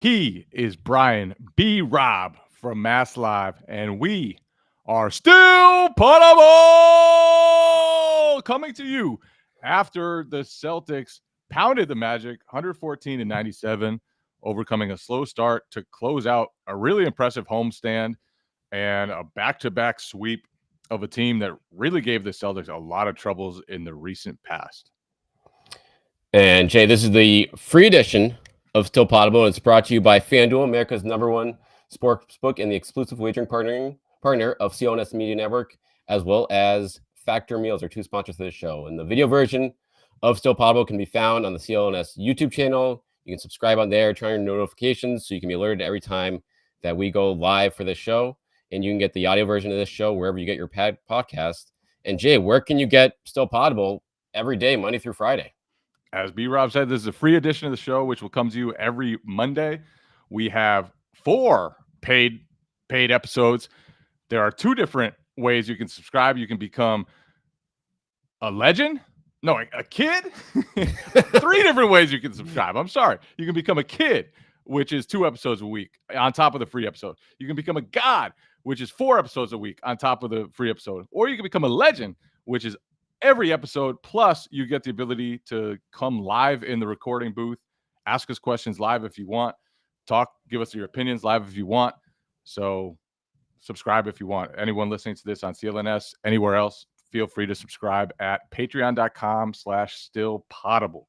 He is Brian B. Robb from Mass Live, and we are Still Poddable, coming to you after the Celtics pounded the Magic 114-97, overcoming a slow start to close out a really impressive homestand and a back-to-back sweep of a team that really gave the Celtics a lot of troubles in the recent past. And Jay, this is the free edition of Still Poddable, and it's brought to you by FanDuel, America's #1 sportsbook and the exclusive wagering partner of CLNS Media Network, as well as Factor Meals, are two sponsors for this show. And the video version of Still Poddable can be found on the CLNS YouTube channel. You can subscribe on there, turn on your notifications so you can be alerted every time that we go live for this show. And you can get the audio version of this show wherever you get your podcast. And Jay, where can you get Still Poddable every day, Monday through Friday? As B. Rob said, this is a free edition of the show, which will come to you every Monday. We have 4 paid episodes. There are 2 different ways you can subscribe. You can become a legend. No, a kid. 3 different ways you can subscribe. I'm sorry. You can become a kid, which is 2 episodes a week on top of the free episode. You can become a god, which is 4 episodes a week on top of the free episode. Or you can become a legend, which is every episode, plus you get the ability to come live in the recording booth, ask us questions live if you want, give us your opinions live if you want. So subscribe if you want. Anyone listening to this on CLNS, anywhere else, feel free to subscribe at patreon.com/stillpoddable.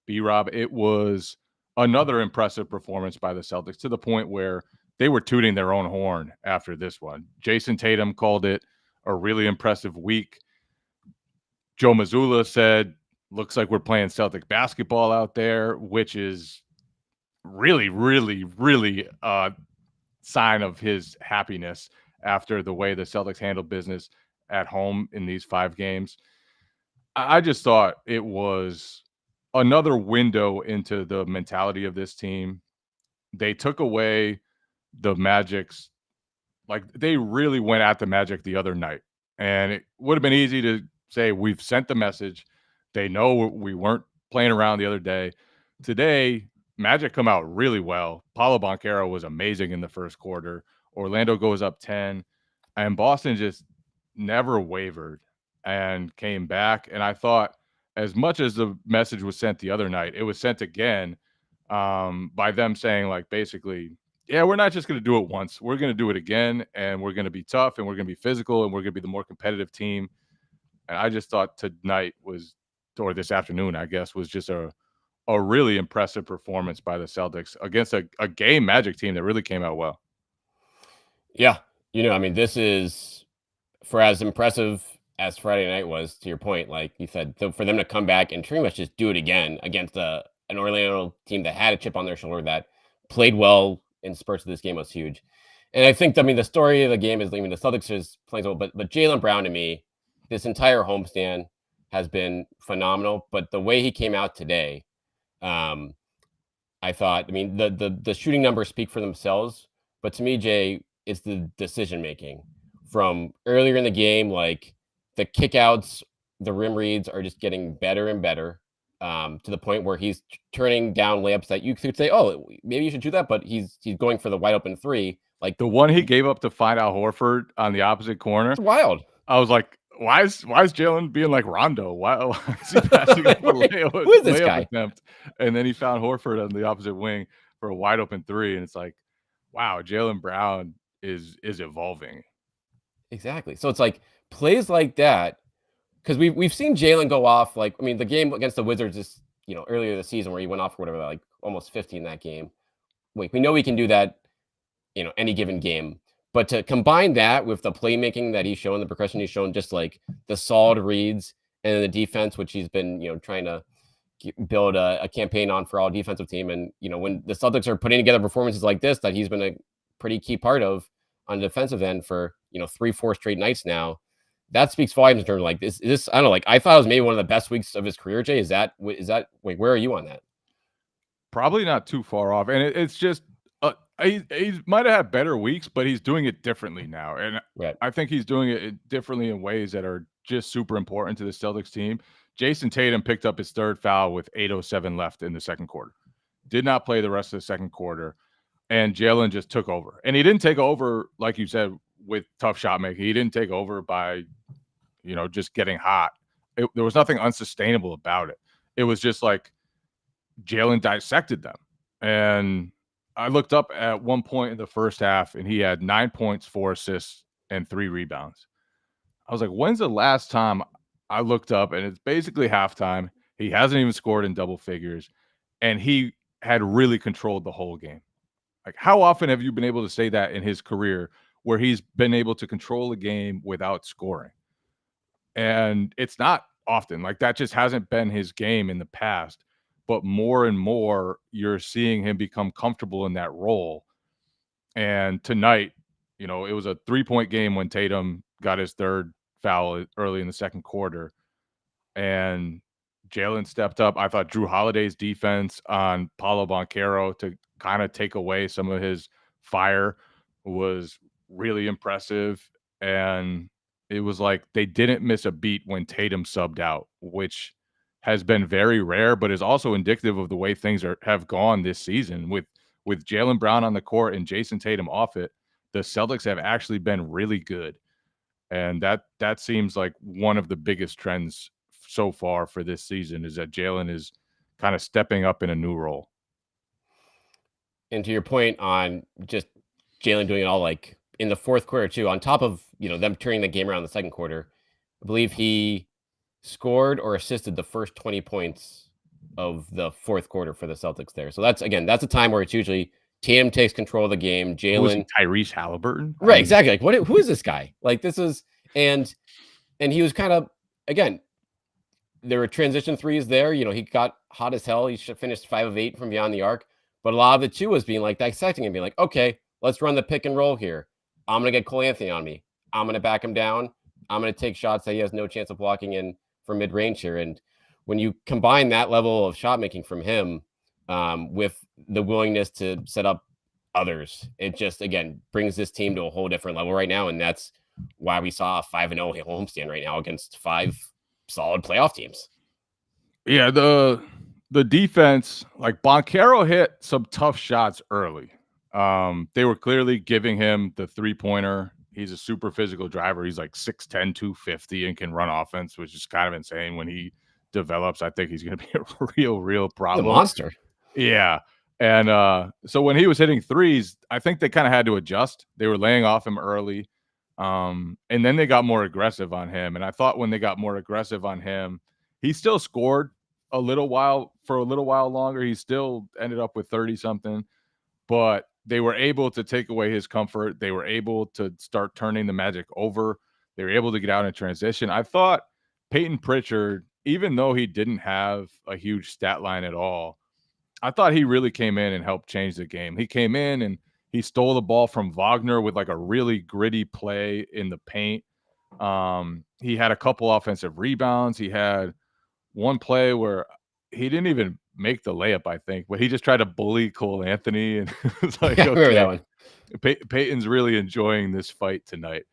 B-Rob, it was another impressive performance by the Celtics to the point where they were tooting their own horn after this one. Jason Tatum called it a really impressive week. Joe Mazzulla said, looks like we're playing Celtic basketball out there, which is really, really, really a sign of his happiness after the way the Celtics handled business at home in these 5 games. I just thought it was another window into the mentality of this team. They took away the Magic's, they really went at the Magic the other night. And it would have been easy to say we've sent the message. They know we weren't playing around the other day. Today, Magic come out really well. Paulo Banchero was amazing in the first quarter. Orlando goes up 10, and Boston just never wavered and came back. And I thought, as much as the message was sent the other night, it was sent again by them saying, basically, yeah, we're not just going to do it once. We're going to do it again, and we're going to be tough, and we're going to be physical, and we're going to be the more competitive team. And I just thought tonight or this afternoon, I guess, was just a really impressive performance by the Celtics against a game Magic team that really came out well. Yeah. This is, for as impressive as Friday night was, to your point, like you said, for them to come back and pretty much just do it again against an Orlando team that had a chip on their shoulder, that played well in spurts of this game, was huge. And I think, the story of the game is, the Celtics is playing well, but Jaylen Brown, to me, this entire homestand has been phenomenal. But the way he came out today, I thought, the shooting numbers speak for themselves. But to me, Jay, it's the decision making from earlier in the game. Like, the kickouts, the rim reads are just getting better and better, to the point where he's turning down layups that you could say, oh, maybe you should do that. But he's going for the wide open 3. Like the one he gave up to find Al Horford on the opposite corner. It's wild. I was like, why is Jalen being like Rondo? Why is he passing up a Who is this guy? Attempt? And then he found Horford on the opposite wing for a wide open 3. And it's like, wow, Jaylen Brown is evolving. Exactly. So it's like plays like that, because we've seen Jalen go off. The game against the Wizards is, earlier this season where he went off for whatever, almost 50 in that game. We know he can do that, any given game. But to combine that with the playmaking that he's shown, the progression he's shown, just like the solid reads and the defense, which he's been, trying to build a campaign on for all defensive team. And, when the Celtics are putting together performances like this, that he's been a pretty key part of on the defensive end for, 3-4 straight nights now, that speaks volumes in terms of this. I don't know, I thought it was maybe one of the best weeks of his career, Jay. Is that where are you on that? Probably not too far off. And it's just, he might have had better weeks, but he's doing it differently now. And right. I think he's doing it differently in ways that are just super important to the Celtics team. Jason Tatum picked up his 3rd foul with 8:07 left in the second quarter. did not play the rest of the second quarter, and Jalen just took over. And he didn't take over, like you said, with tough shot making. He didn't take over by, just getting hot. There was nothing unsustainable about it. It was just like Jalen dissected them. And I looked up at one point in the first half, and he had 9 points, 4 assists, and 3 rebounds. I was like, when's the last time I looked up, and it's basically halftime. He hasn't even scored in double figures, and he had really controlled the whole game. Like, how often have you been able to say that in his career where he's been able to control a game without scoring? And it's not often. Like, that just hasn't been his game in the past. But more and more, you're seeing him become comfortable in that role. And tonight, it was a 3-point game when Tatum got his third foul early in the second quarter. And Jalen stepped up. I thought Drew Holiday's defense on Paolo Banchero to kind of take away some of his fire was really impressive. And it was like they didn't miss a beat when Tatum subbed out, which has been very rare, but is also indicative of the way things have gone this season. With Jaylen Brown on the court and Jason Tatum off it, the Celtics have actually been really good. And that seems like one of the biggest trends so far for this season, is that Jalen is kind of stepping up in a new role. And to your point on just Jalen doing it all, like in the fourth quarter too, on top of, them turning the game around in the second quarter, I believe he scored or assisted the first 20 points of the fourth quarter for the Celtics there. So that's a time where it's usually Tatum takes control of the game. Jalen, Tyrese Halliburton, right? Exactly. Like who is this guy? Like this is, and he was kind of, again, there were transition threes there. He got hot as hell. He should finished 5 of 8 from beyond the arc. But a lot of it too was being like dissecting and being like, okay, let's run the pick and roll here. I'm gonna get Cole Anthony on me. I'm gonna back him down. I'm gonna take shots that he has no chance of blocking in from mid range here. And when you combine that level of shot making from him with the willingness to set up others, it just again brings this team to a whole different level right now. And that's why we saw a 5-0 homestand right now against 5 solid playoff teams. Yeah, the defense, like Banchero hit some tough shots early. They were clearly giving him the 3-pointer. He's a super physical driver. He's like 6'10", 250 and can run offense, which is kind of insane. When he develops, I think he's going to be a real problem. He's a monster. Yeah. And so when he was hitting threes, I think they kind of had to adjust. They were laying off him early. And then they got more aggressive on him. And I thought when they got more aggressive on him, he still scored for a little while longer. He still ended up with 30-something. But they were able to take away his comfort. They were able to start turning the Magic over. They were able to get out in transition. I thought Peyton Pritchard, even though he didn't have a huge stat line at all, I thought he really came in and helped change the game. He came in and he stole the ball from Wagner with like a really gritty play in the paint. He had a couple offensive rebounds. He had one play where he didn't even make the layup, I think, but he just tried to bully Cole Anthony, and it's like, I remember that one. Peyton's really enjoying this fight tonight,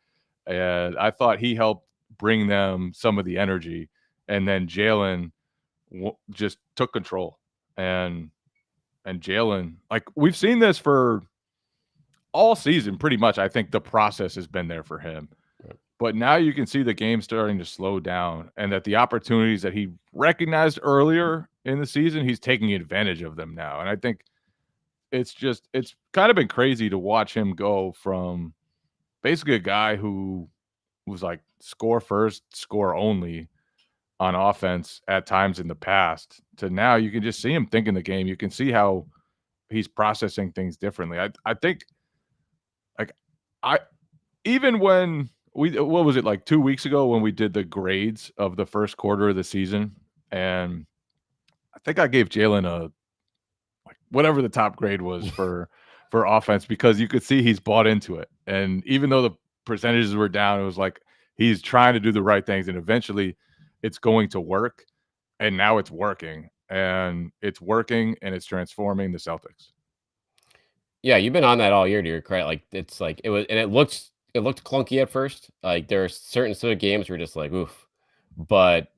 and I thought he helped bring them some of the energy, and then Jalen just took control, and Jalen, like we've seen this for all season, pretty much. I think the process has been there for him. But now you can see the game starting to slow down, and that the opportunities that he recognized earlier in the season, he's taking advantage of them now. And I think it's kind of been crazy to watch him go from basically a guy who was like score first, score only on offense at times in the past, to now you can just see him thinking the game. You can see how he's processing things differently. I think even when what was it, like 2 weeks ago when we did the grades of the first quarter of the season, and I think I gave Jalen whatever the top grade was for offense, because you could see he's bought into it. And even though the percentages were down, it was like he's trying to do the right things, and eventually it's going to work. And now it's working, and it's transforming the Celtics. Yeah, you've been on that all year, to your credit. Like it's like it was, and it looked clunky at first. Like there are certain sort of games where you're just like, oof. But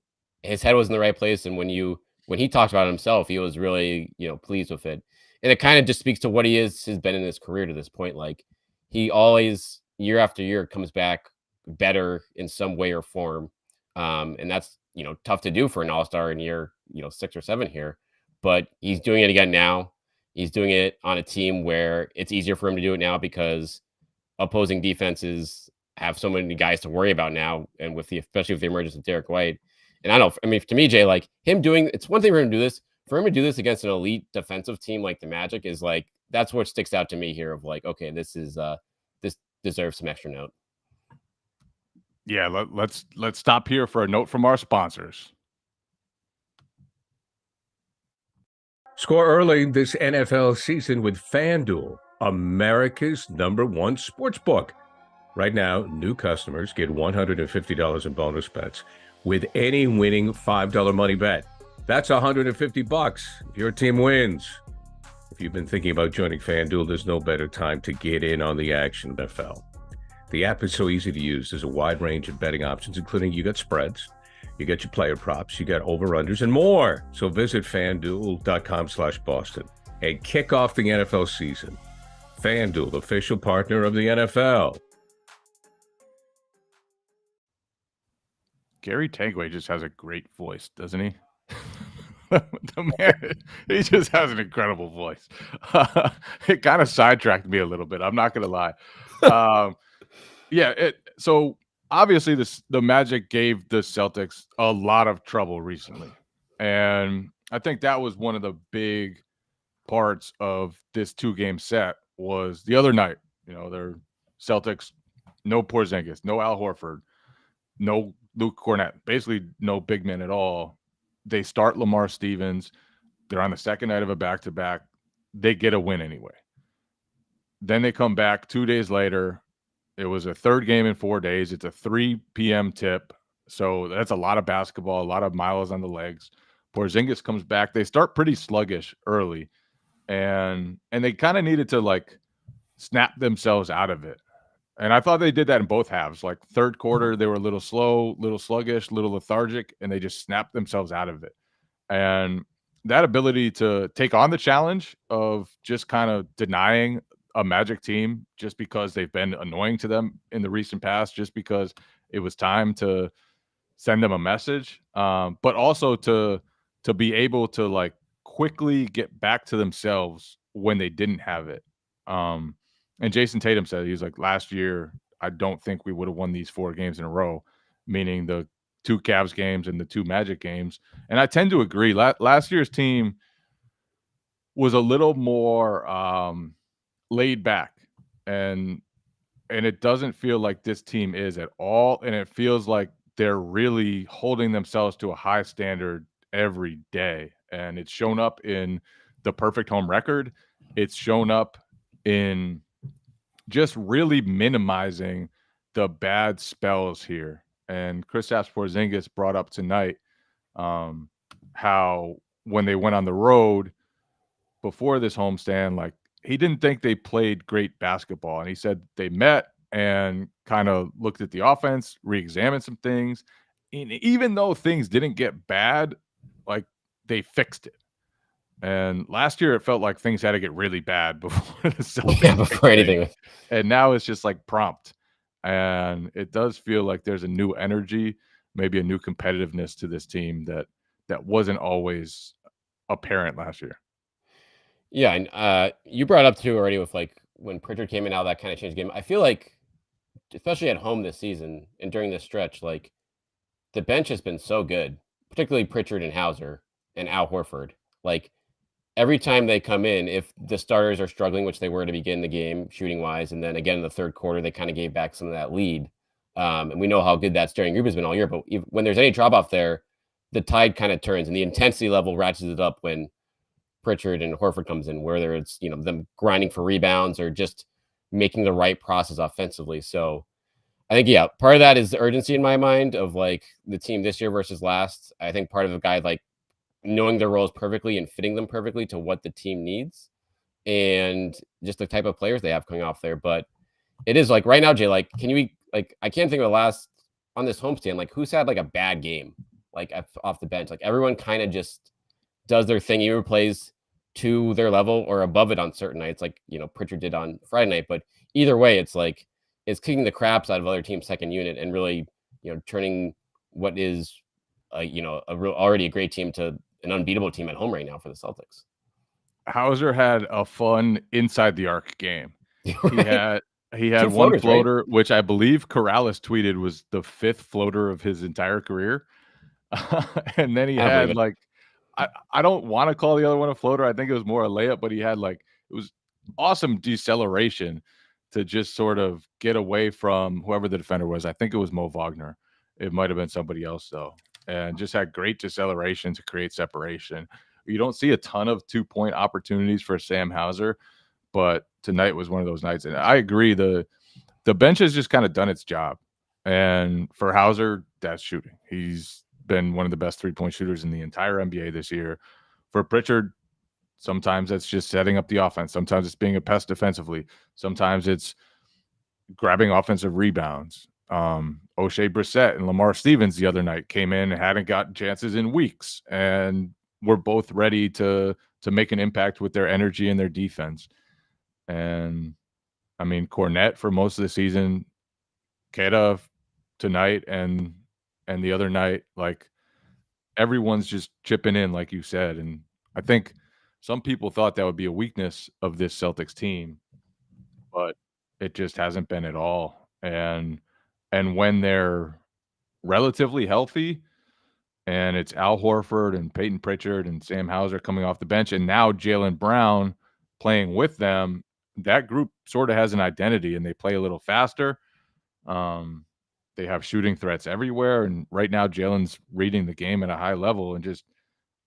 his head was in the right place, and when you when he talked about it himself, he was really, pleased with it. And it kind of just speaks to what has been in his career to this point. Like he always, year after year, comes back better in some way or form. And that's, tough to do for an all-star in year, 6 or 7 here. But he's doing it again now. He's doing it on a team where it's easier for him to do it now because opposing defenses have so many guys to worry about now. And especially with the emergence of Derek White. And I don't know, I mean, to me, Jay, like it's one thing for him to do this. For him to do this against an elite defensive team like the Magic is like, that's what sticks out to me here of like, okay, this deserves some extra note. Yeah, let's stop here for a note from our sponsors. Score early this NFL season with FanDuel, America's #1 sportsbook. Right now, new customers get $150 in bonus bets with any winning $5 money bet. That's $150 if your team wins. If you've been thinking about joining FanDuel, there's no better time to get in on the action, NFL. The app is so easy to use. There's a wide range of betting options, including you got spreads, you got your player props, you got over-unders, and more. So visit FanDuel.com/Boston and kick off the NFL season. FanDuel, the official partner of the NFL. Gary Tanguay just has a great voice, doesn't he? The man, he just has an incredible voice. It kind of sidetracked me a little bit. I'm not going to lie. So obviously the Magic gave the Celtics a lot of trouble recently. And I think that was one of the big parts of this 2-game set was the other night. Their Celtics, no Porzingis, no Al Horford, no Luke Cornett, basically no big men at all. They start Lamar Stevens. They're on the second night of a back-to-back. They get a win anyway. Then they come back 2 days later. It was a third game in 4 days. It's a 3 p.m. tip. So that's a lot of basketball, a lot of miles on the legs. Porzingis comes back. They start pretty sluggish early. And they kind of needed to like snap themselves out of it. And I thought they did that in both halves. Like third quarter, they were a little slow, little sluggish, little lethargic, and they just snapped themselves out of it. And that ability to take on the challenge of just kind of denying a Magic team just because they've been annoying to them in the recent past, just because it was time to send them a message, but also to be able to like quickly get back to themselves when they didn't have it. And Jason Tatum said, he's like, last year, I don't think we would have won these 4 games in a row, meaning the 2 Cavs games and the 2 Magic games. And I tend to agree. Last year's team was a little more laid back, and it doesn't feel like this team is at all. And it feels like they're really holding themselves to a high standard every day. And it's shown up in the perfect home record. It's shown up in just really minimizing the bad spells here. And Kristaps Porzingis brought up tonight how when they went on the road before this homestand, like he didn't think they played great basketball. And he said they met and kind of looked at the offense, re-examined some things. And even though things didn't get bad, like they fixed it. And last year, it felt like things had to get really bad before the Celtics. Before anything. And now it's just like prompt. And it does feel like there's a new energy, maybe a new competitiveness to this team that wasn't always apparent last year. Yeah, and you brought up too already with like when Pritchard came in, how that kind of changed the game. I feel like, especially at home this season and during this stretch, like the bench has been so good, particularly Pritchard and Hauser and Al Horford. Like every time they come in, if the starters are struggling, which they were to begin the game shooting wise, and then again in the third quarter, they kind of gave back some of that lead. And we know how good that starting group has been all year. But when there's any drop off there, the tide kind of turns and the intensity level ratchets it up when Pritchard and Horford comes in, whether it's them grinding for rebounds or just making the right process offensively. So I think part of that is the urgency in my mind of like the team this year versus last. I think part of a guy like knowing their roles perfectly and fitting them perfectly to what the team needs and just the type of players they have coming off there. But it is like right now, Jay, like, I can't think of the last on this homestand, like who's had like a bad game, like off the bench, like everyone kind of just does their thing, either plays to their level or above it on certain nights, like, Pritchard did on Friday night. But either way, it's like, it's kicking the craps out of other teams' second unit and really, turning what is, already a great team to an unbeatable team at home right now for the Celtics. Hauser had a fun inside the arc game. Right? He had Two one floaters, right? floater, which I believe Corrales tweeted was the 5th floater of his entire career. And then he I don't believe had it. like, I don't want to call the other one a floater. I think it was more a layup, but he had like, it was awesome deceleration to just sort of get away from whoever the defender was. I think it was Mo Wagner. It might have been somebody else though. And just had great deceleration to create separation. You don't see a ton of 2-point opportunities for Sam Hauser, but tonight was one of those nights. And I agree, the bench has just kind of done its job. And for Hauser, that's shooting. He's been one of the best 3-point shooters in the entire NBA this year. For Pritchard, sometimes that's just setting up the offense. Sometimes it's being a pest defensively. Sometimes it's grabbing offensive rebounds. O'Shea Brissett and Lamar Stevens the other night came in and hadn't gotten chances in weeks, and were both ready to make an impact with their energy and their defense. And I mean, Cornette for most of the season, Queta tonight and the other night, like everyone's just chipping in, like you said. And I think some people thought that would be a weakness of this Celtics team, but it just hasn't been at all. And when they're relatively healthy, and it's Al Horford and Peyton Pritchard and Sam Hauser coming off the bench, and now Jaylen Brown playing with them, that group sort of has an identity, and they play a little faster. They have shooting threats everywhere, and right now Jalen's reading the game at a high level and just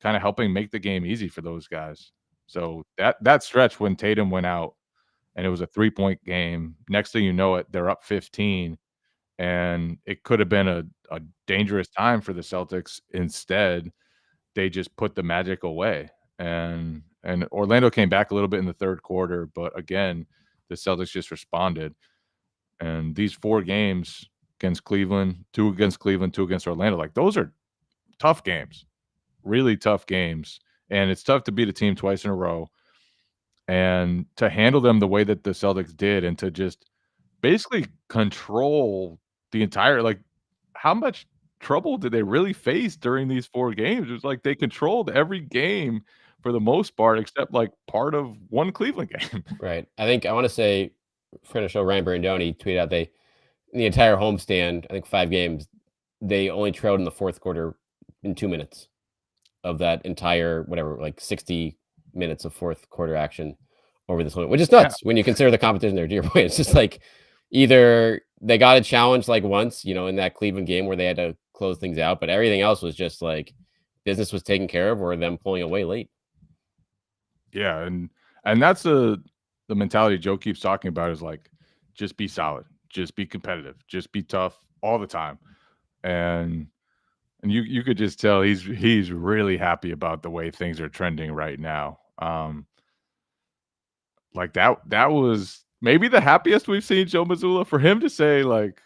kind of helping make the game easy for those guys. So that stretch when Tatum went out and it was a 3-point game, next thing you know it, they're up 15, and it could have been a dangerous time for the Celtics. Instead, they just put the magic away. And Orlando came back a little bit in the third quarter, but again, the Celtics just responded. And these 4 games against Cleveland, 2 against Cleveland, 2 against Orlando, like those are tough games, really tough games. And it's tough to beat a team twice in a row and to handle them the way that the Celtics did, and to just basically control the entire, like, how much trouble did they really face during these 4 games? It was like they controlled every game for the most part, except like part of one Cleveland game. Right. I think I want to say, friend of the show Ryan Brandoni tweeted out in the entire homestand, I think 5 games, they only trailed in the fourth quarter in 2 minutes of that entire, whatever, like 60 minutes of fourth quarter action over this one, which is nuts when you consider the competition there. To your point, it's just like either they got a challenge like once, in that Cleveland game where they had to close things out, but everything else was just like business was taken care of, or them pulling away late. Yeah, and that's the mentality Joe keeps talking about, is like, just be solid, just be competitive, just be tough all the time. And you could just tell he's really happy about the way things are trending right now. Like that was maybe the happiest we've seen Joe Mazzulla, for him to say like,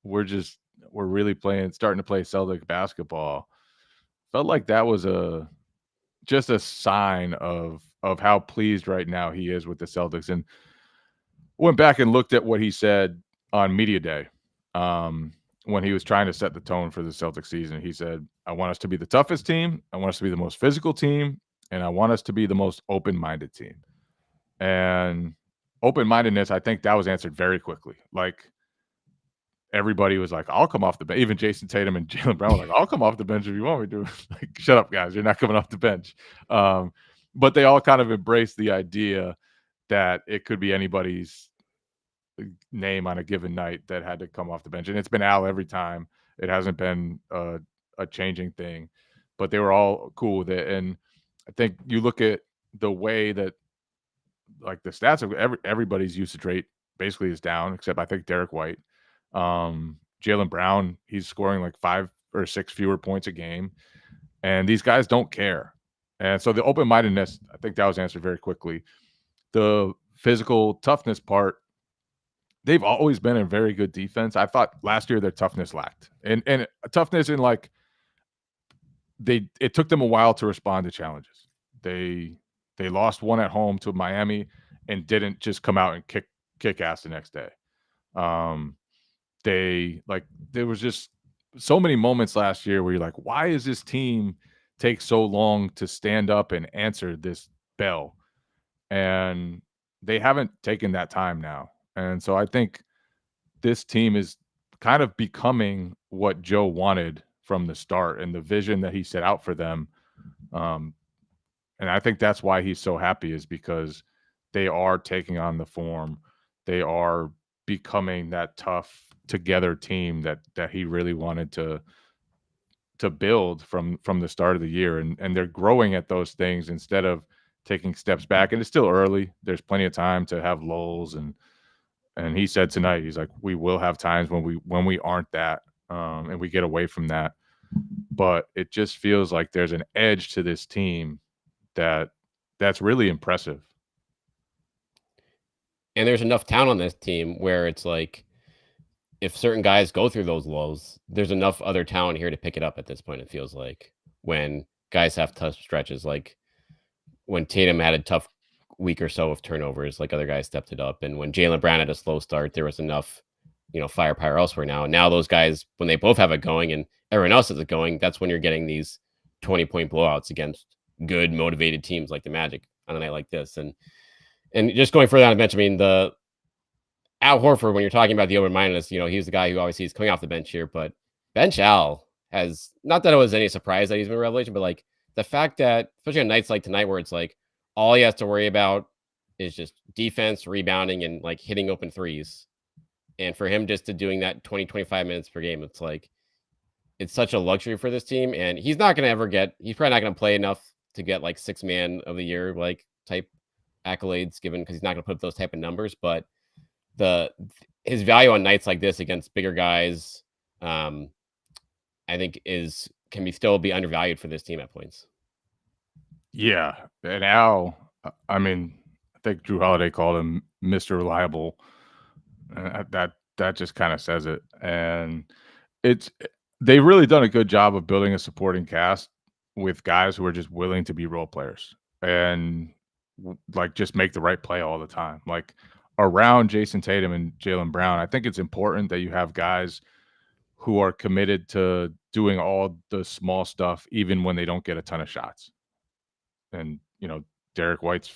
we're really starting to play Celtic basketball. Felt like that was just a sign of how pleased right now he is with the Celtics. And went back and looked at what he said on media day when he was trying to set the tone for the Celtics season. He said, I want us to be the toughest team, I want us to be the most physical team, and I want us to be the most open-minded team. And open-mindedness, I think that was answered very quickly. Like, everybody was like, I'll come off the bench. Even Jason Tatum and Jaylen Brown were like, I'll come off the bench if you want me to. Like, shut up, guys. You're not coming off the bench. But they all kind of embraced the idea that it could be anybody's name on a given night that had to come off the bench. And it's been Al every time. It hasn't been a changing thing. But they were all cool with it. And I think you look at the way that, like, the stats of everybody's usage rate basically is down, except I think Derek White. Jaylen Brown, he's scoring like 5 or 6 fewer points a game, and these guys don't care. And so the open-mindedness, I think that was answered very quickly. The physical toughness part, they've always been a very good defense. I thought last year their toughness lacked, and toughness in like it took them a while to respond to challenges. They lost one at home to Miami and didn't just come out and kick ass the next day. There was just so many moments last year where you're like, why is this team take so long to stand up and answer this bell? And they haven't taken that time now. And so I think this team is kind of becoming what Joe wanted from the start and the vision that he set out for them. And I think that's why he's so happy, is because they are taking on the form. They are becoming that tough together team that he really wanted to build from the start of the year. And they're growing at those things instead of taking steps back. And it's still early. There's plenty of time to have lulls. And he said tonight, he's like, we will have times when we aren't that, and we get away from that. But it just feels like there's an edge to this team that's really impressive. And there's enough talent on this team where it's like, if certain guys go through those lows, there's enough other talent here to pick it up at this point. It feels like when guys have tough stretches, like when Tatum had a tough week or so of turnovers, like other guys stepped it up. And when Jaylen Brown had a slow start, there was enough, firepower elsewhere now. And now those guys, when they both have it going and everyone else has it going, that's when you're getting these 20-point blowouts against good, motivated teams like the Magic on a night like this. And just going further on the bench, I mean, the Al Horford, when you're talking about the open-mindedness, he's the guy who obviously is coming off the bench here, but bench Al has, not that it was any surprise that he's been a revelation, but like the fact that, especially on nights like tonight where it's like all he has to worry about is just defense, rebounding, and like hitting open threes. And for him just to doing that 20, 25 minutes per game, it's like, it's such a luxury for this team. And he's not going to ever he's probably not going to play enough to get like 6th man of the year, like type accolades given, because he's not going to put up those type of numbers, but his value on nights like this against bigger guys, I think can still be undervalued for this team at points. Yeah. And Al, I mean, I think Drew Holiday called him Mr. Reliable. That just kind of says it. And they've really done a good job of building a supporting cast with guys who are just willing to be role players and like just make the right play all the time. Like around Jason Tatum and Jaylen Brown, I think it's important that you have guys who are committed to doing all the small stuff, even when they don't get a ton of shots. And, Derek White's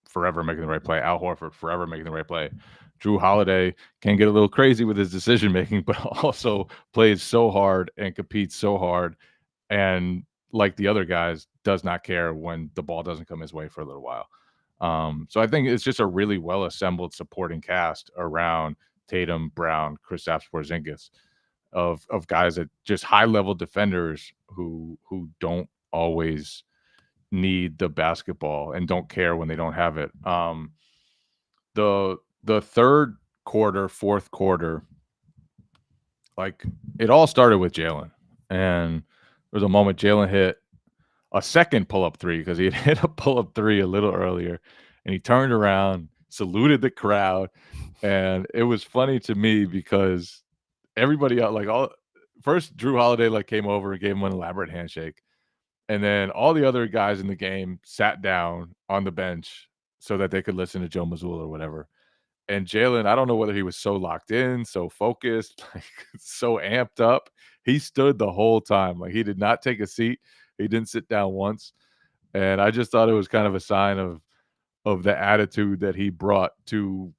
forever making the right play. Al Horford forever making the right play. Drew Holiday can get a little crazy with his decision-making, but also plays so hard and competes so hard. And like the other guys, does not care when the ball doesn't come his way for a little while. So I think it's just a really well-assembled supporting cast around Tatum, Brown, Kristaps Porzingis of guys that just high-level defenders who don't always need the basketball and don't care when they don't have it. The third quarter, fourth quarter, like it all started with Jaylen. And there was a moment Jaylen hit a second pull-up three because he had hit a pull-up three a little earlier, and he turned around, saluted the crowd, and it was funny to me because everybody else, first Drew Holiday came over and gave him an elaborate handshake, and then all the other guys in the game sat down on the bench so that they could listen to Joe Mazzulla or whatever. And Jaylen, I don't know whether he was so locked in, so focused, so amped up. He stood the whole time. He did not take a seat. He didn't sit down once. And I just thought it was kind of a sign of the attitude that he brought to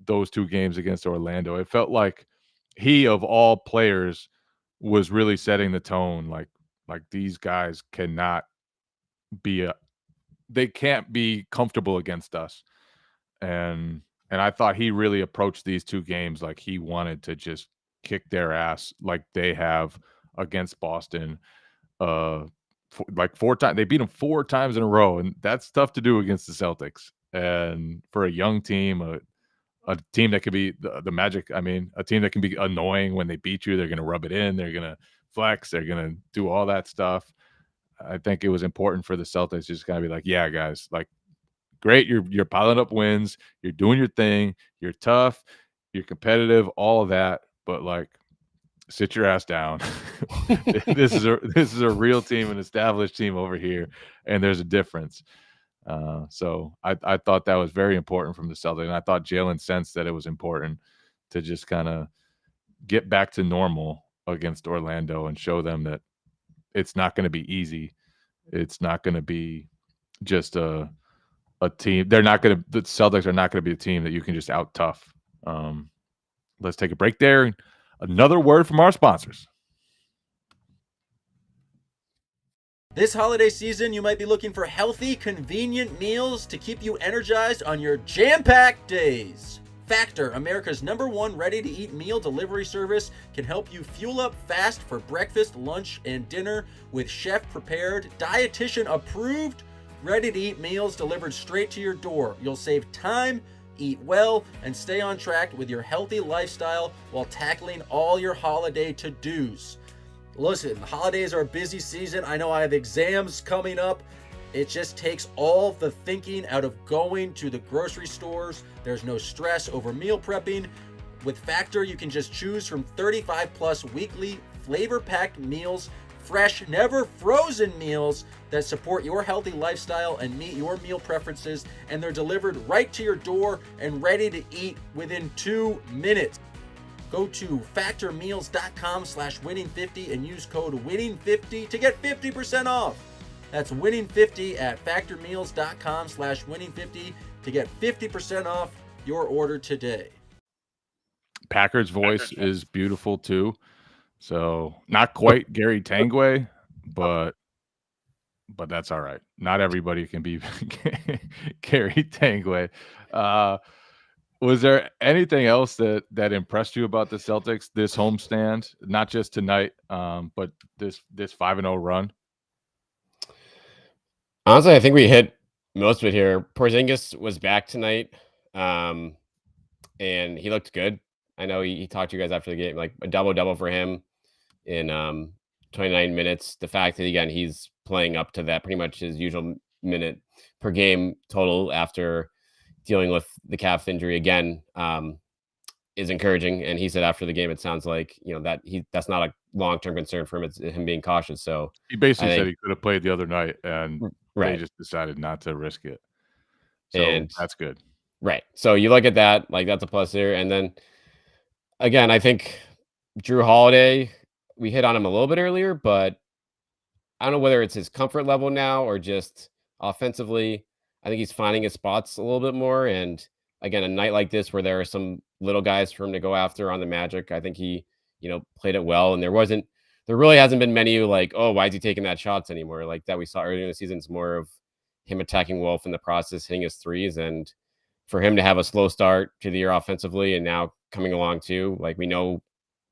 those two games against Orlando. It felt like he, of all players, was really setting the tone. Like these guys cannot they can't be comfortable against us. And I thought he really approached these two games like he wanted to just kick their ass like they have against Boston. 4 times. They beat them 4 times in a row, and that's tough to do against the Celtics. And for a young team, a team that could be the Magic, I mean, a team that can be annoying when they beat you, they're going to rub it in, they're going to flex, they're going to do all that stuff. I think it was important for the Celtics just kind of be like, yeah, guys, great, you're piling up wins, you're doing your thing, you're tough, you're competitive, all of that, but sit your ass down. This is a real team, an established team over here, and there's a difference. So I thought that was very important from the Celtics, and I thought Jalen sensed that it was important to just kind of get back to normal against Orlando and show them that it's not going to be easy. It's not going to be just a team. The Celtics are not going to be a team that you can just out tough. Let's take a break there. Another word from our sponsors. This holiday season, you might be looking for healthy, convenient meals to keep you energized on your jam-packed days. Factor, America's #1 ready-to-eat meal delivery service, can help you fuel up fast for breakfast, lunch, and dinner with chef-prepared, dietitian-approved, ready-to-eat meals delivered straight to your door. You'll save time, eat well, and stay on track with your healthy lifestyle while tackling all your holiday to-dos. Listen, the holidays are a busy season. I know I have exams coming up. It just takes all the thinking out of going to the grocery stores. There's no stress over meal prepping. With Factor, you can just choose from 35 plus weekly flavor-packed meals, fresh, never frozen meals that support your healthy lifestyle and meet your meal preferences, and they're delivered right to your door and ready to eat within 2 minutes. Go to factormeals.com/winning50 and use code winning50 to get 50% off. That's winning50 at factormeals.com/winning50 to get 50% off your order today. Packard's voice is beautiful too. So not quite Gary Tanguay, but that's all right. Not everybody can be Gary Tanguay. Was there anything else that impressed you about the Celtics this homestand? Not just tonight, but this 5-0 run. Honestly, I think we hit most of it here. Porzingis was back tonight, and he looked good. I know he talked to you guys after the game, like a double for him in 29 minutes. The fact that, again, he's playing up to that, pretty much his usual minute per game total after dealing with the calf injury again, is encouraging. And he said after the game, it sounds like, that's not a long-term concern for him. It's him being cautious. So he basically said he could have played the other night, and right. They just decided not to risk it. So and that's good. Right. So you look at that, like that's a plus there. And then again, I think Drew Holiday, we hit on him a little bit earlier, but I don't know whether it's his comfort level now or just offensively. I think he's finding his spots a little bit more. And again, a night like this where there are some little guys for him to go after on the Magic, I think he, played it well. And there really hasn't been many like, oh, why is he taking that shots anymore? Like that we saw earlier in the season. It's more of him attacking Wolf in the process, hitting his threes. And for him to have a slow start to the year offensively and now coming along too, like we know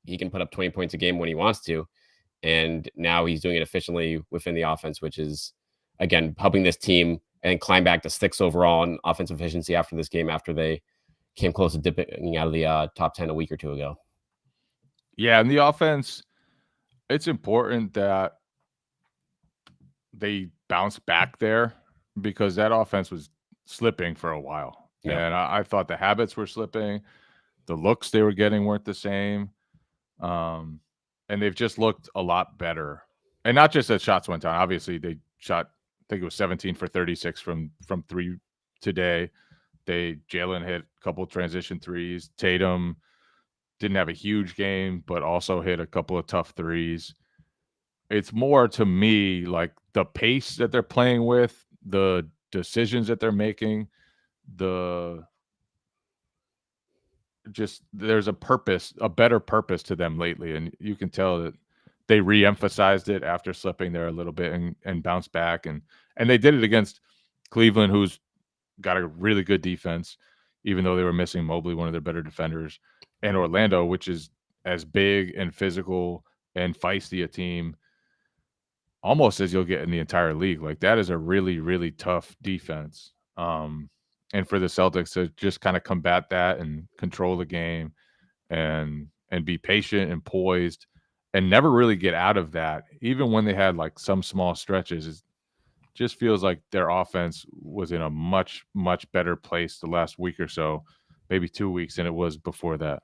he can put up 20 points a game when he wants to. And now he's doing it efficiently within the offense, which is, again, helping this team and climb back to 6th overall in offensive efficiency after this game, after they came close to dipping out of the top 10 a week or two ago. Yeah, and the offense, it's important that they bounce back there because that offense was slipping for a while. Yeah. And I thought the habits were slipping. The looks they were getting weren't the same. And they've just looked a lot better. And not just that shots went down. Obviously, they shot, I think it was 17 for 36 from 3 today. Jalen hit a couple of transition threes. Tatum didn't have a huge game, but also hit a couple of tough threes. It's more to me like the pace that they're playing with, the decisions that they're making, there's a purpose, a better purpose to them lately. And you can tell that they re-emphasized it after slipping there a little bit and bounced back. And they did it against Cleveland, who's got a really good defense, even though they were missing Mobley, one of their better defenders, and Orlando, which is as big and physical and feisty a team almost as you'll get in the entire league. Like that is a really, really tough defense. And for the Celtics to just kind of combat that and control the game and be patient and poised and never really get out of that, even when they had like some small stretches, it just feels like their offense was in a much, much better place the last week or so, maybe 2 weeks, than it was before that.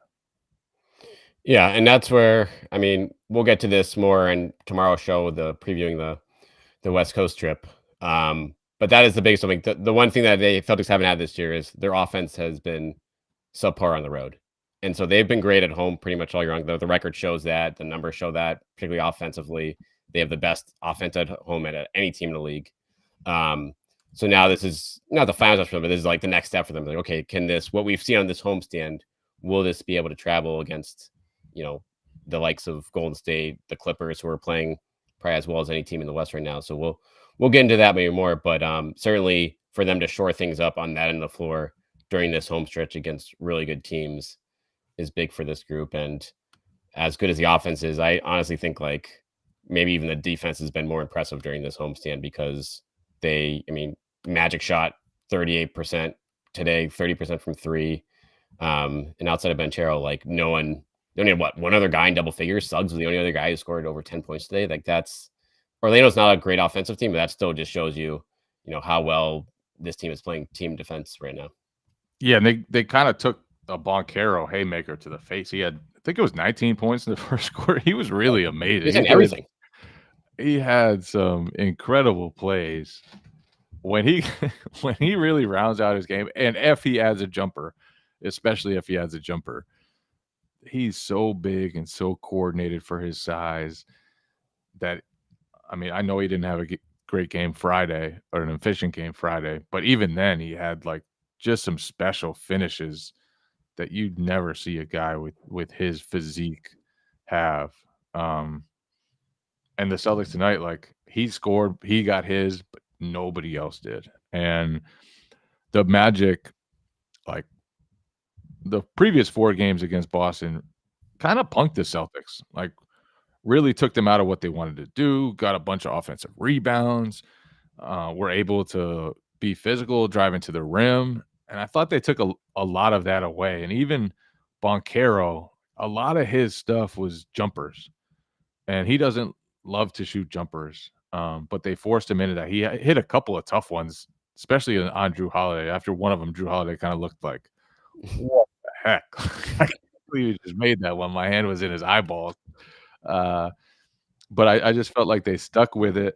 Yeah, and that's where, I mean, we'll get to this more in tomorrow's show, the previewing the West Coast trip. But that is the biggest thing. The one thing that they Celtics haven't had this year is their offense has been subpar on the road. And so they've been great at home pretty much all year long. The record shows that, the numbers show that, particularly offensively. They have the best offense at home at any team in the league. So now this is not the finals for them, but this is like the next step for them. Like, okay, can this, what we've seen on this homestand, will this be able to travel against, the likes of Golden State, the Clippers, who are playing probably as well as any team in the West right now. So we'll get into that maybe more, but certainly for them to shore things up on that end of the floor during this home stretch against really good teams is big for this group. And as good as the offense is, I honestly think like maybe even the defense has been more impressive during this homestand because Magic shot 38% today, 30% from three. And outside of Banchero, like they only had one other guy in double figures. Suggs was the only other guy who scored over 10 points today. Like Orlando's not a great offensive team, but that still just shows you, how well this team is playing team defense right now. Yeah, and they kind of took a Banchero haymaker to the face. He had, I think it was 19 points in the first quarter. He was really amazing. He's in everything. He had some incredible plays when he when he really rounds out his game, and if he adds a jumper, especially if he adds a jumper, he's so big and so coordinated for his size that, I know he didn't have a great game Friday or an efficient game Friday, but even then he had like just some special finishes that you'd never see a guy with his physique have. And the Celtics tonight, like he scored, he got his, but nobody else did. And the Magic, like the previous 4 games against Boston, kind of punked the Celtics. Like really took them out of what they wanted to do, got a bunch of offensive rebounds, were able to be physical, driving to the rim. And I thought they took a lot of that away. And even Banchero, a lot of his stuff was jumpers. And he doesn't love to shoot jumpers, but they forced him into that. He hit a couple of tough ones, especially on Drew Holiday. After one of them, Drew Holiday kind of looked like, what the heck? I can't believe he just made that one. My hand was in his eyeballs. But I just felt like they stuck with it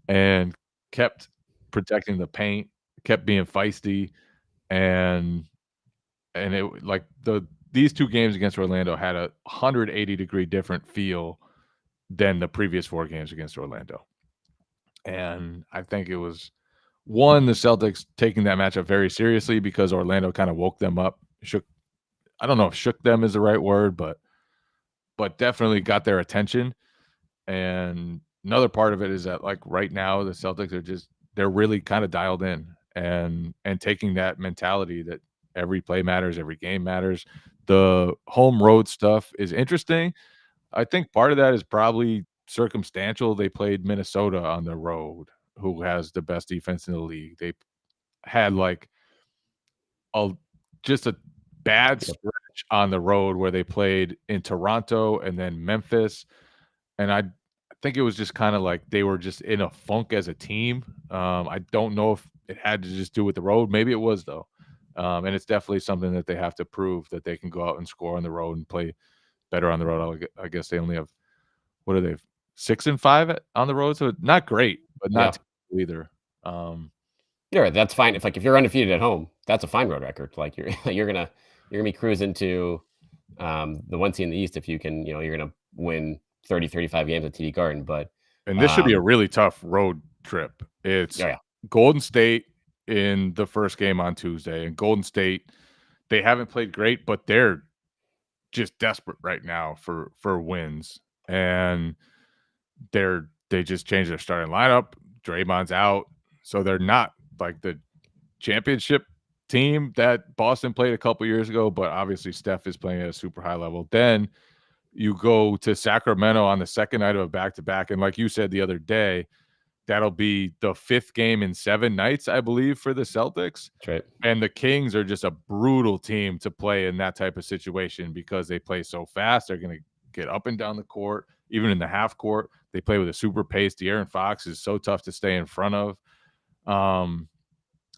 and kept protecting the paint, kept being feisty, and it like these 2 games against Orlando had a 180-degree different feel than the previous 4 games against Orlando. And I think it was, one, the Celtics taking that matchup very seriously because Orlando kind of woke them up. I don't know if shook them is the right word, but definitely got their attention. And another part of it is that like right now the Celtics are they're really kind of dialed in and taking that mentality that every play matters, every game matters. The home road stuff is interesting. I think part of that is probably circumstantial. They played Minnesota on the road, who has the best defense in the league. They had like just a bad stretch on the road where they played in Toronto and then Memphis. And I think it was just kind of like they were just in a funk as a team. I don't know if it had to just do with the road. Maybe it was, though. And it's definitely something that they have to prove, that they can go out and score on the road and play better on the road. I guess they only have, what are they, 6 and 5 on the road? So not great, but not terrible either. Yeah, that's fine. If you're undefeated at home, that's a fine road record. Like you're gonna be cruising to the 1 seed in the East if you can. You're gonna win 30, 35 games at TD Garden. And this should be a really tough road trip. It's Golden State in the first game on Tuesday, and Golden State, they haven't played great, but they're just desperate right now for wins, and they just changed their starting lineup. Draymond's out, so they're not like the championship team that Boston played a couple years ago, but obviously Steph is playing at a super high level. Then you go to Sacramento on the second night of a back-to-back, and like you said the other day, that'll be the 5th game in 7 nights, I believe, for the Celtics. That's right. And the Kings are just a brutal team to play in that type of situation because they play so fast. They're going to get up and down the court, even in the half court. They play with a super pace. De'Aaron Fox is so tough to stay in front of. And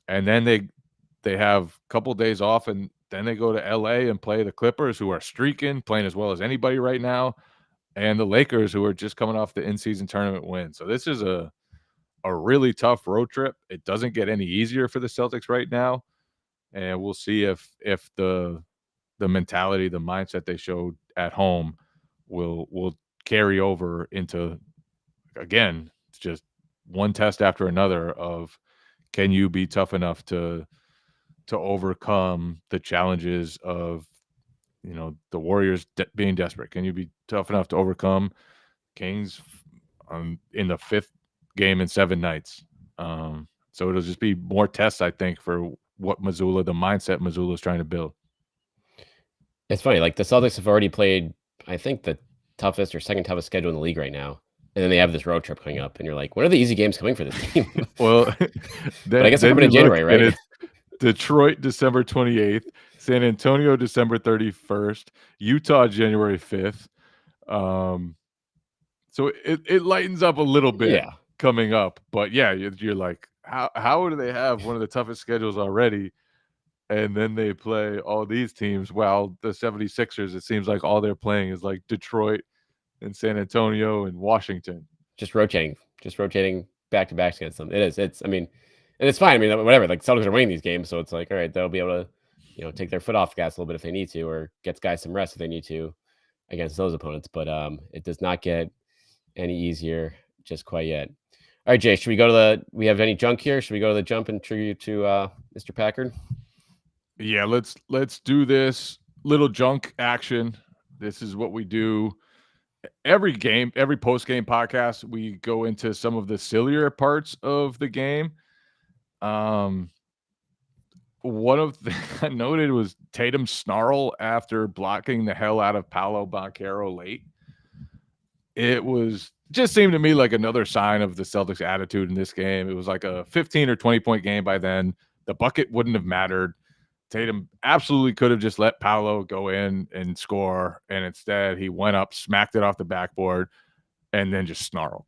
then they have a couple days off, and Then they go to LA and play the Clippers, who are streaking, playing as well as anybody right now, and the Lakers, who are just coming off the in-season tournament win. So this is a really tough road trip. It doesn't get any easier for the Celtics right now, and we'll see if the mentality, the mindset they showed at home will carry over into, again, it's just one test after another of, can you be tough enough to overcome the challenges of, the Warriors being desperate? Can you be tough enough to overcome Kings in the 5th game in 7 nights? So it'll just be more tests, I think, for what Mazzulla, the mindset Mazzulla is trying to build. It's funny, like the Celtics have already played, I think, the toughest or second toughest schedule in the league right now. And then they have this road trip coming up, and you're like, when are the easy games coming for this team? Well, but I guess they're coming in January, right? It's Detroit, December 28th, San Antonio, December 31st, Utah, January 5th. So it lightens up a little bit coming up. But yeah, you're like, how do they have one of the toughest schedules already? And then they play all these teams. While the 76ers, it seems like all they're playing is like Detroit and San Antonio and Washington. Just rotating back-to-backs against them. It is. I mean, and it's fine. I mean, whatever. Like, Celtics are winning these games, so it's like, all right, they'll be able to, take their foot off the gas a little bit if they need to, or get guys some rest if they need to against those opponents. But it does not get any easier just quite yet. All right, Jay, should we go to we have any junk here? Should we go to the jump and tribute to Mr. Packard? Yeah, let's do this little junk action. This is what we do every game, every post-game podcast. We go into some of the sillier parts of the game. One of the I noted was Tatum's snarl after blocking the hell out of Paolo Banchero late. It just seemed to me like another sign of the Celtics' attitude in this game. It was like a 15 or 20-point game by then. The bucket wouldn't have mattered. Tatum absolutely could have just let Paolo go in and score, and instead he went up, smacked it off the backboard, and then just snarled.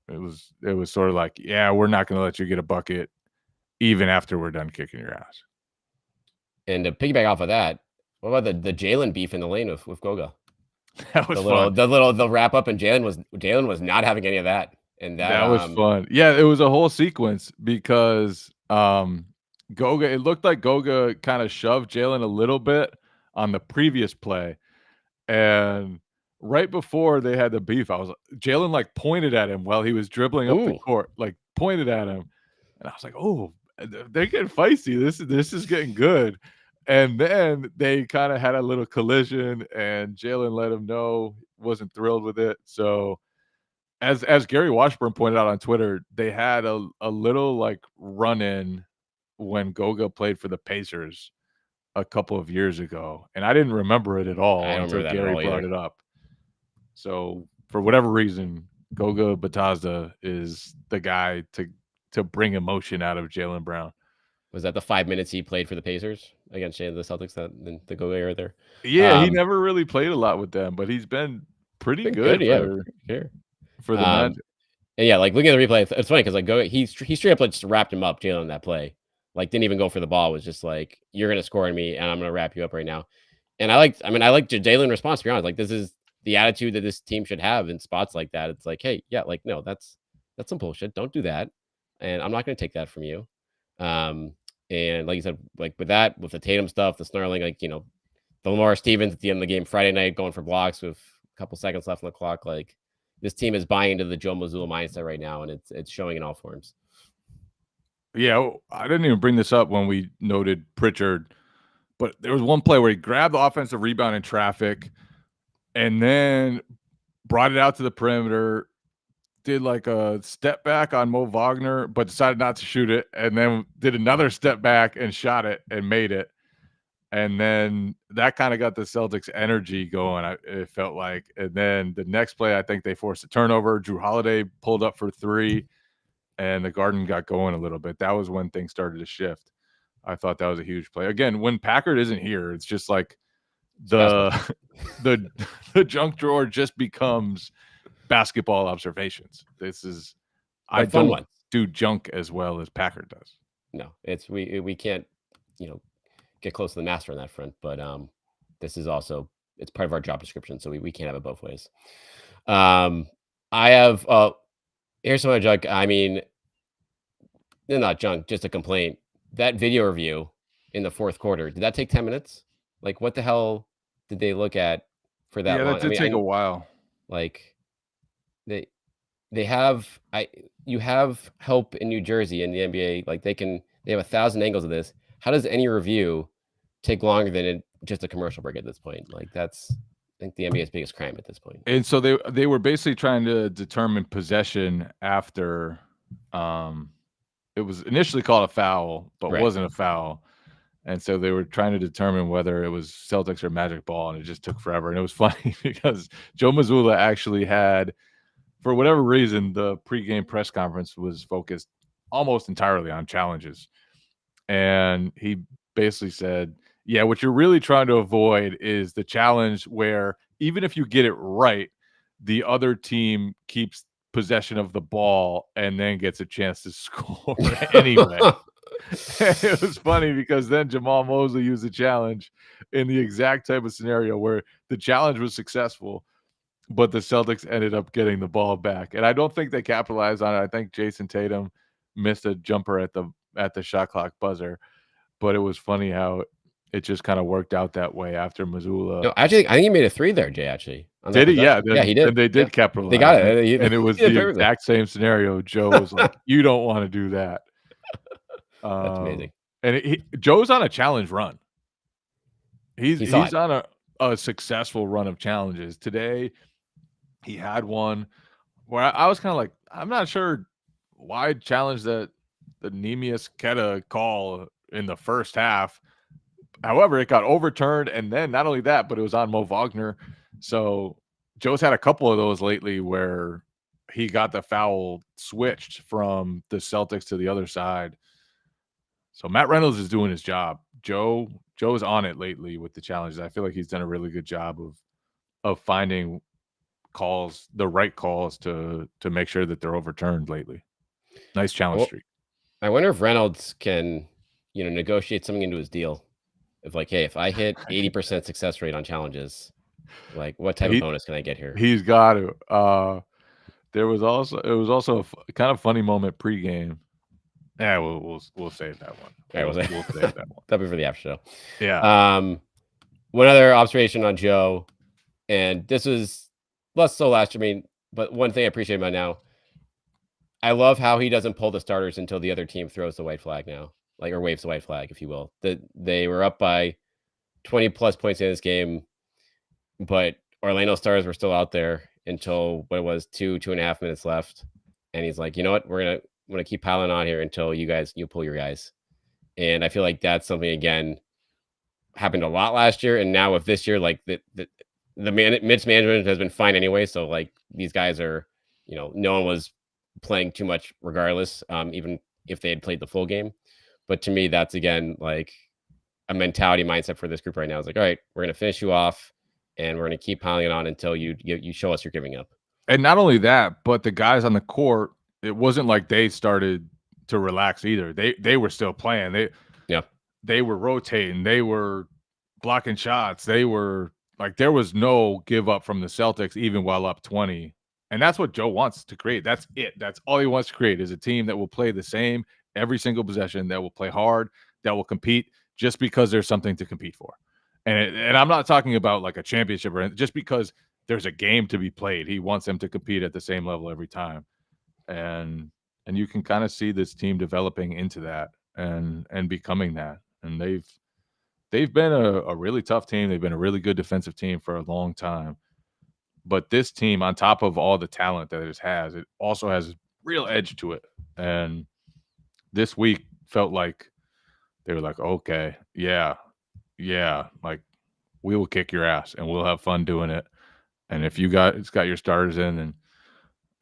It was sort of like, yeah, we're not going to let you get a bucket even after we're done kicking your ass. And to piggyback off of that, what about the Jalen beef in the lane with Goga? That was fun. The wrap up, and Jalen was not having any of that. And that was fun. Yeah, it was a whole sequence because Goga, it looked like Goga kind of shoved Jalen a little bit on the previous play. And right before they had the beef, Jalen like pointed at him while he was dribbling up the court, like pointed at him. And I was like, oh, they're getting feisty. This is getting good. And then they kind of had a little collision, and Jalen let him know wasn't thrilled with it. So as Gary Washburn pointed out on Twitter, they had a little like run-in when Goga played for the Pacers a couple of years ago, and I didn't remember it at all until Gary brought it up. So for whatever reason, Goga Batazda is the guy to bring emotion out of Jaylen Brown. Was that the 5 minutes he played for the Pacers against the Celtics, the Goga era there? Yeah, he never really played a lot with them, but he's been pretty good for the Magic. And yeah, like looking at the replay, it's funny because like Goga, he straight up like just wrapped him up, Jalen, in that play. Like didn't even go for the ball. Was just like, you're gonna score on me, and I'm gonna wrap you up right now. And I like Jalen's response, to be honest. Like, this is the attitude that this team should have in spots like that. It's like, hey, yeah, like, no, that's some bullshit. Don't do that. And I'm not gonna take that from you. And like you said, like with the Tatum stuff, the snarling, like, the Lamar Stevens at the end of the game Friday night going for blocks with a couple seconds left on the clock. Like, this team is buying into the Joe Mazzulla mindset right now, and it's showing in all forms. Yeah, I didn't even bring this up when we noted Pritchard, but there was one play where he grabbed the offensive rebound in traffic and then brought it out to the perimeter, did like a step back on Mo Wagner, but decided not to shoot it, and then did another step back and shot it and made it. And then that kind of got the Celtics energy going, it felt like. And then the next play, I think they forced a turnover. Drew Holiday pulled up for three, and the Garden got going a little bit. That was when things started to shift. I thought that was a huge play. Again, when Packard isn't here, it's just like the junk drawer just becomes basketball observations. I don't do junk as well as Packard does. No, we can't, get close to the master on that front. But this is also, it's part of our job description, so we can't have it both ways. I have here's some of my junk. I mean, they're not junk, just a complaint. That video review in the fourth quarter, did that take 10 minutes? Like, what the hell did they look at for that Yeah, long? that did take a while. Like, they have you have help in New Jersey in the NBA. Like, they have 1,000 angles of this. How does any review take longer than just a commercial break at this point? Like, that's, I think, the NBA's biggest crime at this point. And so they were basically trying to determine possession after it was initially called a foul, but Right. wasn't a foul. And so they were trying to determine whether it was Celtics or Magic ball, and it just took forever. And it was funny because Joe Mazzulla actually had, for whatever reason, the pregame press conference was focused almost entirely on challenges. And he basically said, yeah, what you're really trying to avoid is the challenge where even if you get it right, the other team keeps possession of the ball and then gets a chance to score anyway. It was funny because then Jamal Mosley used the challenge in the exact type of scenario where the challenge was successful, but the Celtics ended up getting the ball back. And I don't think they capitalized on it. I think Jason Tatum missed a jumper at the shot clock buzzer, but it was funny how it just kind of worked out that way after Mazzulla. No, actually, I think he made a 3 there, Jay, actually. Did he? Yeah. Yeah, he did. And they did capitalize. They got it. And it was the exact same scenario. Joe was like, you don't want to do that. That's amazing. And Joe's on a challenge run. He's on a successful run of challenges. Today, he had one where I was kind of like, I'm not sure why challenge the Neemias Queta call in the first half. However, it got overturned, and then not only that, but it was on Mo Wagner. So Joe's had a couple of those lately where he got the foul switched from the Celtics to the other side. So Matt Reynolds is doing his job. Joe's on it lately with the challenges. I feel like he's done a really good job of finding calls, the right calls to make sure that they're overturned lately. Nice challenge streak. I wonder if Reynolds can, negotiate something into his deal. If like, hey, if I hit 80% success rate on challenges, like what type of bonus can I get here? He's got to. It was also a kind of funny moment pregame. Yeah, we'll save that one. We'll save that one. That'll be for the after show. Yeah. One other observation on Joe, and this was less so last year. I mean, but one thing I appreciate about now, I love how he doesn't pull the starters until the other team throws the white flag now, or waves the white flag, if you will. They were up by 20 plus points in this game, but Orlando Stars were still out there until what it was 2.5 minutes left, and he's like, you know what, we're gonna keep piling on here until you pull your guys. And I feel like that's something again happened a lot last year, and now with this year, like the Mitch management has been fine anyway. So like these guys are, no one was playing too much regardless, even if they had played the full game. But to me, that's again like a mentality mindset for this group right now. It's like, all right, we're gonna finish you off, and we're gonna keep piling it on until you show us you're giving up. And not only that, but the guys on the court, it wasn't like they started to relax either. They were still playing. They were rotating. They were blocking shots. They were like, there was no give up from the Celtics, even while up 20. And that's what Joe wants to create. That's it. That's all he wants to create, is a team that will play the same every single possession, that will play hard, that will compete just because there's something to compete for. And I'm not talking about like a championship or anything, just because there's a game to be played. He wants them to compete at the same level every time. And you can kind of see this team developing into that and becoming that. And they've been a really tough team. They've been a really good defensive team for a long time. But this team, on top of all the talent that it has, it also has a real edge to it. And this week felt like they were like, okay, yeah, like we will kick your ass and we'll have fun doing it. And if you got your starters in, then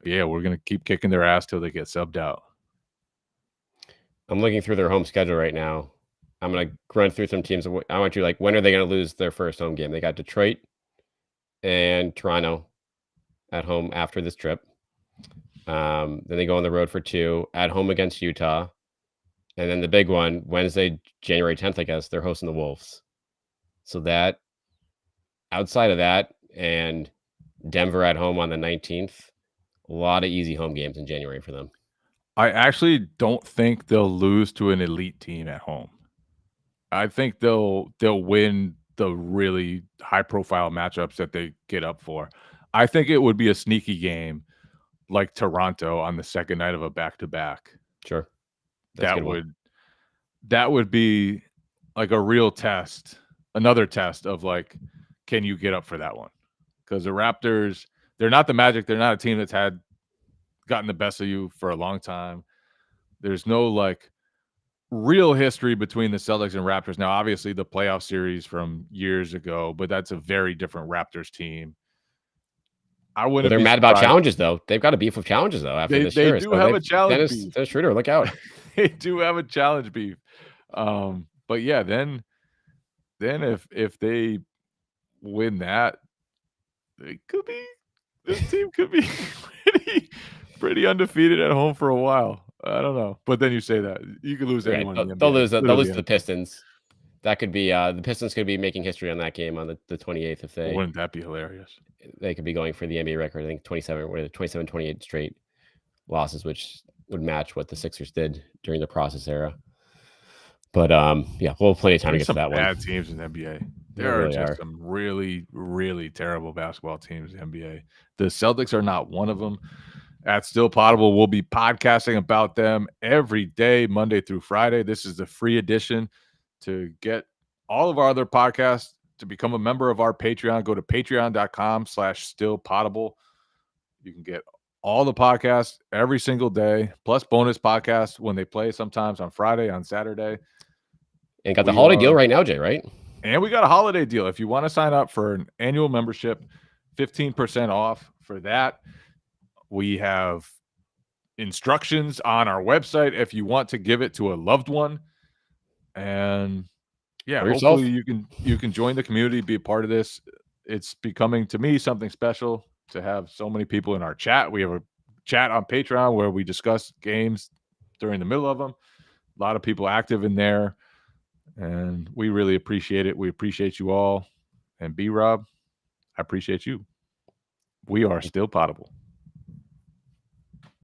yeah, we're going to keep kicking their ass till they get subbed out. I'm looking through their home schedule right now. I'm going to run through some teams. I want you, like, when are they going to lose their first home game? They got Detroit and Toronto at home after this trip. Then they go on the road for 2, at home against Utah, And then the big one, Wednesday, January 10th, I guess, they're hosting the Wolves. So that, outside of that, and Denver at home on the 19th, a lot of easy home games in January for them. I actually don't think they'll lose to an elite team at home. I think they'll win the really high-profile matchups that they get up for. I think it would be a sneaky game like Toronto on the second night of a back-to-back. Sure. That's That would be like a real test, another test of like, can you get up for that one? Because the Raptors, they're not the Magic. They're not a team that's gotten the best of you for a long time. There's no like real history between the Celtics and Raptors. Now, obviously, the playoff series from years ago, but that's a very different Raptors team. I wouldn't. They're mad about challenges, though. They've got a beef with challenges, though. After this year, they do have a challenge beef. Dennis Schroeder, look out! They do have a challenge beef. But yeah, then if they win that, this team could be pretty undefeated at home for a while. I don't know, but then you say that you could lose anyone. Right. They'll lose to the Pistons. That could be the Pistons could be making history on that game on the 28th if they. Wouldn't that be hilarious? They could be going for the NBA record. I think 27-28 straight losses, which would match what the Sixers did during the process era. But yeah, we'll have plenty of time to get to that one. Bad teams in the NBA. There are just some really, really terrible basketball teams in the NBA. The Celtics are not one of them. At Still Poddable, we'll be podcasting about them every day, Monday through Friday. This is the free edition. To get all of our other podcasts, to become a member of our Patreon, go to patreon.com/stillpoddable. You can get all the podcasts every single day, plus bonus podcasts when they play sometimes on Friday, on Saturday. And got the holiday deal right now, Jay, right? And we got a holiday deal. If you want to sign up for an annual membership, 15% off for that. We have instructions on our website if you want to give it to a loved one. And yeah, hopefully you can join the community, be a part of this. It's becoming, to me, something special to have so many people in our chat. We have a chat on Patreon where we discuss games during the middle of them. A lot of people active in there, and we really appreciate it. We appreciate you all. And B-Rob, I appreciate you. We are Still Poddable.